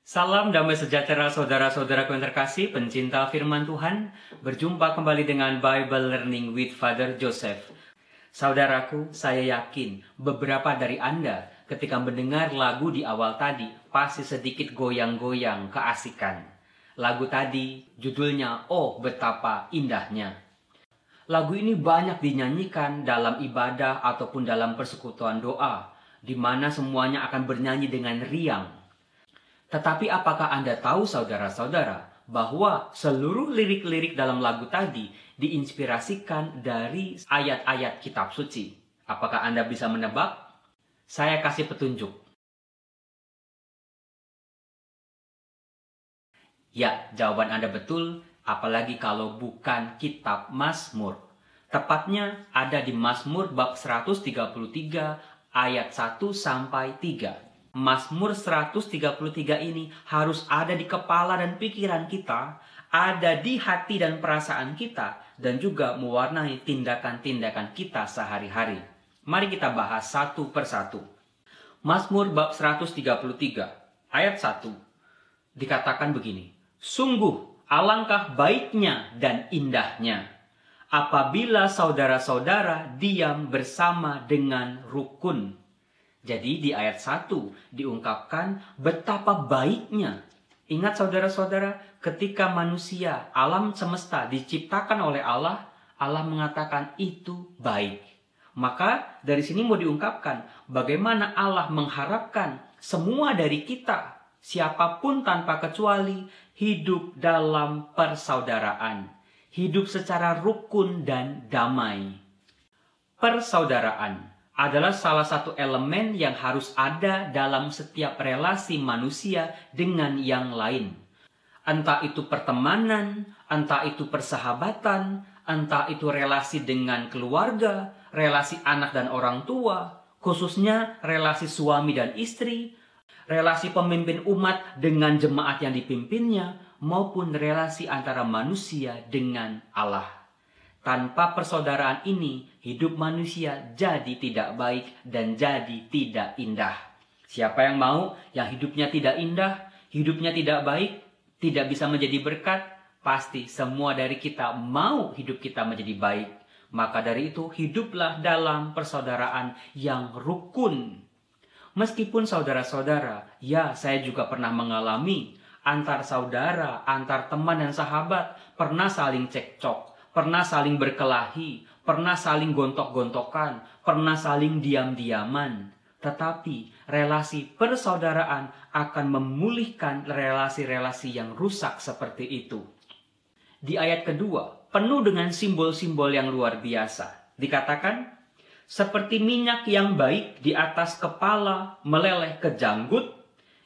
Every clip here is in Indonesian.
Salam damai sejahtera saudara-saudaraku yang terkasih, pencinta firman Tuhan. Berjumpa kembali dengan Bible Learning with Father Joseph. Saudaraku, saya yakin beberapa dari Anda ketika mendengar lagu di awal tadi pasti sedikit goyang-goyang keasikan. Lagu tadi judulnya "Oh Betapa Indahnya". Lagu ini banyak dinyanyikan dalam ibadah ataupun dalam persekutuan doa, di mana semuanya akan bernyanyi dengan riang. Tetapi apakah Anda tahu saudara-saudara bahwa seluruh lirik-lirik dalam lagu tadi diinspirasikan dari ayat-ayat kitab suci? Apakah Anda bisa menebak? Saya kasih petunjuk. Ya, jawaban Anda betul, apalagi kalau bukan kitab Mazmur. Tepatnya ada di Mazmur bab 133 ayat 1 sampai 3. Mazmur 133 ini harus ada di kepala dan pikiran kita, ada di hati dan perasaan kita, dan juga mewarnai tindakan-tindakan kita sehari-hari. Mari kita bahas satu persatu. Mazmur bab 133 ayat 1 dikatakan begini: "Sungguh alangkah baiknya dan indahnya apabila saudara-saudara diam bersama dengan rukun." Jadi di ayat 1 diungkapkan betapa baiknya. Ingat saudara-saudara, ketika manusia, alam semesta diciptakan oleh Allah, Allah mengatakan itu baik. Maka dari sini mau diungkapkan bagaimana Allah mengharapkan semua dari kita, siapapun tanpa kecuali, hidup dalam persaudaraan. Hidup secara rukun dan damai. Persaudaraan adalah salah satu elemen yang harus ada dalam setiap relasi manusia dengan yang lain. Entah itu pertemanan, entah itu persahabatan, entah itu relasi dengan keluarga, relasi anak dan orang tua, khususnya relasi suami dan istri, relasi pemimpin umat dengan jemaat yang dipimpinnya, maupun relasi antara manusia dengan Allah. Tanpa persaudaraan ini, hidup manusia jadi tidak baik dan jadi tidak indah. Siapa yang mau yang hidupnya tidak indah, hidupnya tidak baik, tidak bisa menjadi berkat, pasti semua dari kita mau hidup kita menjadi baik. Maka dari itu, hiduplah dalam persaudaraan yang rukun. Meskipun saudara-saudara, ya saya juga pernah mengalami antar saudara, antar teman dan sahabat pernah saling cekcok, pernah saling berkelahi, pernah saling gontok-gontokan, pernah saling diam-diaman. Tetapi relasi persaudaraan akan memulihkan relasi-relasi yang rusak seperti itu. Di ayat kedua, penuh dengan simbol-simbol yang luar biasa. Dikatakan, seperti minyak yang baik di atas kepala meleleh ke janggut,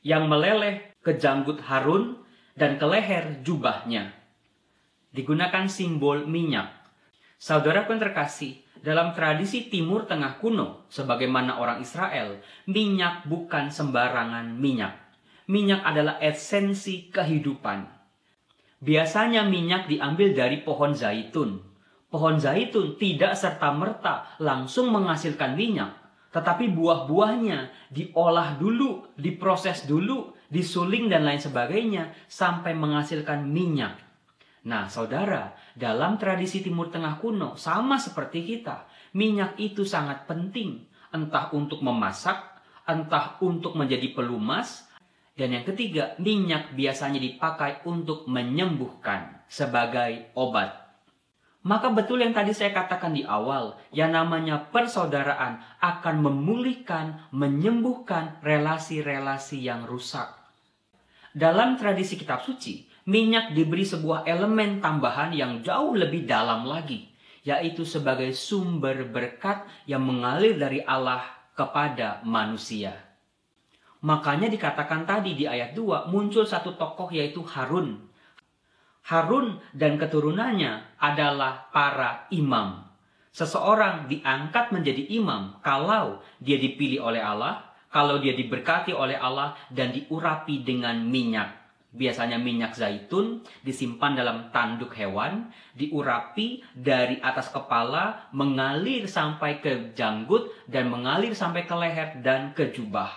yang meleleh ke janggut Harun dan ke leher jubahnya. Digunakan simbol minyak. Saudaraku yang terkasih, dalam tradisi Timur Tengah kuno, sebagaimana orang Israel, minyak bukan sembarangan minyak. Minyak adalah esensi kehidupan. Biasanya minyak diambil dari pohon zaitun. Pohon zaitun tidak serta-merta langsung menghasilkan minyak, tetapi buah-buahnya diolah dulu, diproses dulu, disuling dan lain sebagainya, sampai menghasilkan minyak. Nah, saudara, dalam tradisi Timur Tengah kuno, sama seperti kita, minyak itu sangat penting, entah untuk memasak, entah untuk menjadi pelumas, dan yang ketiga, minyak biasanya dipakai untuk menyembuhkan sebagai obat. Maka betul yang tadi saya katakan di awal, yang namanya persaudaraan akan memulihkan, menyembuhkan relasi-relasi yang rusak. Dalam tradisi kitab suci, minyak diberi sebuah elemen tambahan yang jauh lebih dalam lagi, yaitu sebagai sumber berkat yang mengalir dari Allah kepada manusia. Makanya dikatakan tadi di ayat 2 muncul satu tokoh yaitu Harun. Harun dan keturunannya adalah para imam. Seseorang diangkat menjadi imam kalau dia dipilih oleh Allah, kalau dia diberkati oleh Allah dan diurapi dengan minyak. Biasanya minyak zaitun disimpan dalam tanduk hewan, diurapi dari atas kepala, mengalir sampai ke janggut, dan mengalir sampai ke leher dan ke jubah.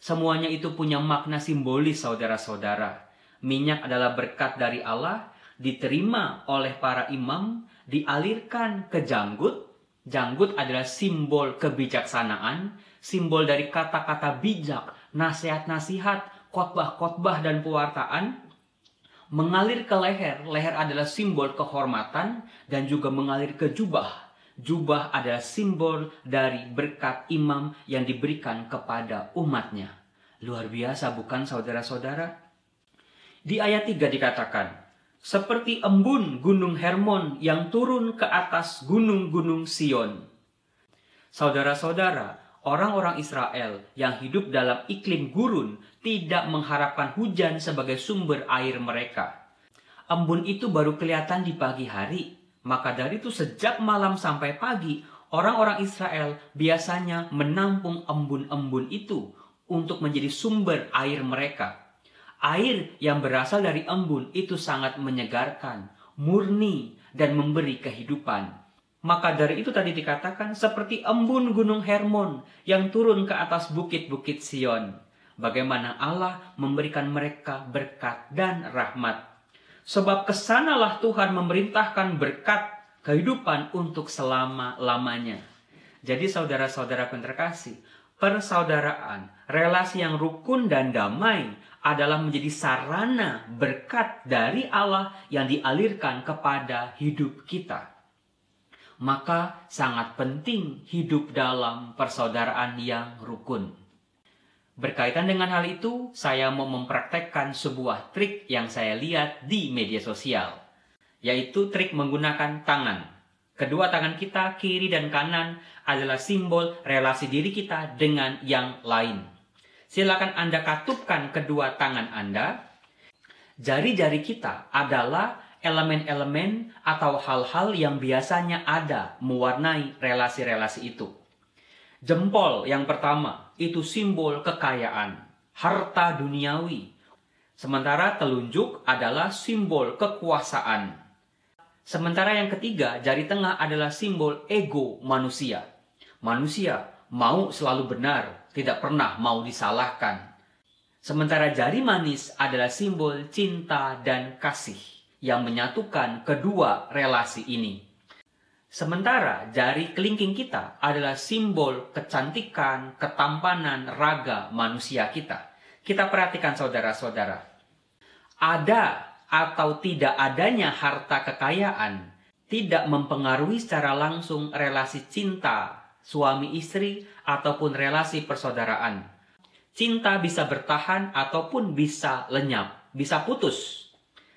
Semuanya itu punya makna simbolis, saudara-saudara. Minyak adalah berkat dari Allah, diterima oleh para imam, dialirkan ke janggut. Janggut adalah simbol kebijaksanaan, simbol dari kata-kata bijak, nasihat-nasihat, khotbah-khotbah dan pewartaan. Mengalir ke leher, leher adalah simbol kehormatan dan juga mengalir ke jubah. Jubah adalah simbol dari berkat imam yang diberikan kepada umatnya. Luar biasa bukan saudara-saudara? Di ayat 3 dikatakan, seperti embun gunung Hermon yang turun ke atas gunung-gunung Sion. Saudara-saudara, orang-orang Israel yang hidup dalam iklim gurun tidak mengharapkan hujan sebagai sumber air mereka. Embun itu baru kelihatan di pagi hari. Maka dari itu sejak malam sampai pagi, orang-orang Israel biasanya menampung embun-embun itu untuk menjadi sumber air mereka. Air yang berasal dari embun itu sangat menyegarkan, murni, dan memberi kehidupan. Maka dari itu tadi dikatakan seperti embun gunung Hermon yang turun ke atas bukit-bukit Sion. Bagaimana Allah memberikan mereka berkat dan rahmat. Sebab kesanalah Tuhan memerintahkan berkat kehidupan untuk selama-lamanya. Jadi saudara-saudara yang terkasih, persaudaraan, relasi yang rukun dan damai adalah menjadi sarana berkat dari Allah yang dialirkan kepada hidup kita. Maka sangat penting hidup dalam persaudaraan yang rukun. Berkaitan dengan hal itu, saya mau mempraktekkan sebuah trik yang saya lihat di media sosial, yaitu trik menggunakan tangan. Kedua tangan kita, kiri dan kanan, adalah simbol relasi diri kita dengan yang lain. Silakan Anda katupkan kedua tangan Anda. Jari-jari kita adalah elemen-elemen atau hal-hal yang biasanya ada mewarnai relasi-relasi itu. Jempol yang pertama itu simbol kekayaan, harta duniawi. Sementara telunjuk adalah simbol kekuasaan. Sementara yang ketiga, jari tengah adalah simbol ego manusia. Manusia mau selalu benar, tidak pernah mau disalahkan. Sementara jari manis adalah simbol cinta dan kasih yang menyatukan kedua relasi ini. Sementara jari kelingking kita adalah simbol kecantikan, ketampanan, raga manusia kita. Kita perhatikan saudara-saudara. Ada atau tidak adanya harta kekayaan tidak mempengaruhi secara langsung relasi cinta suami istri ataupun relasi persaudaraan. Cinta bisa bertahan ataupun bisa lenyap, bisa putus.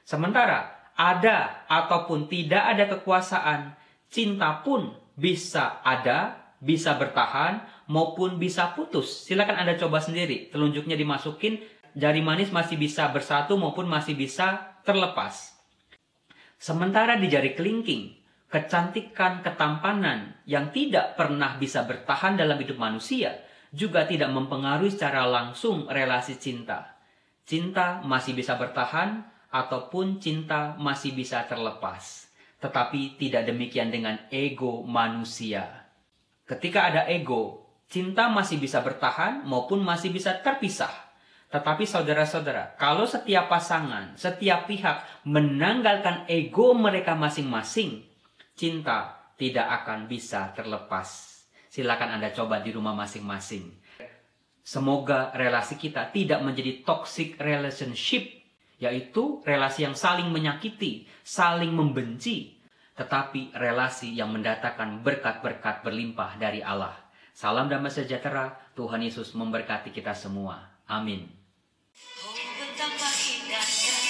Sementara ada ataupun tidak ada kekuasaan, cinta pun bisa ada, bisa bertahan, maupun bisa putus. Silakan Anda coba sendiri. Telunjuknya dimasukin, jari manis masih bisa bersatu maupun masih bisa terlepas. Sementara di jari kelingking, kecantikan, ketampanan yang tidak pernah bisa bertahan dalam hidup manusia juga tidak mempengaruhi secara langsung relasi cinta. Cinta masih bisa bertahan ataupun cinta masih bisa terlepas. Tetapi tidak demikian dengan ego manusia. Ketika ada ego, cinta masih bisa bertahan maupun masih bisa terpisah. Tetapi saudara-saudara, kalau setiap pasangan, setiap pihak menanggalkan ego mereka masing-masing, cinta tidak akan bisa terlepas. Silakan Anda coba di rumah masing-masing. Semoga relasi kita tidak menjadi toxic relationship, yaitu relasi yang saling menyakiti, saling membenci, tetapi relasi yang mendatangkan berkat-berkat berlimpah dari Allah. Salam damai sejahtera, Tuhan Yesus memberkati kita semua. Amin. Oh, betapa indahnya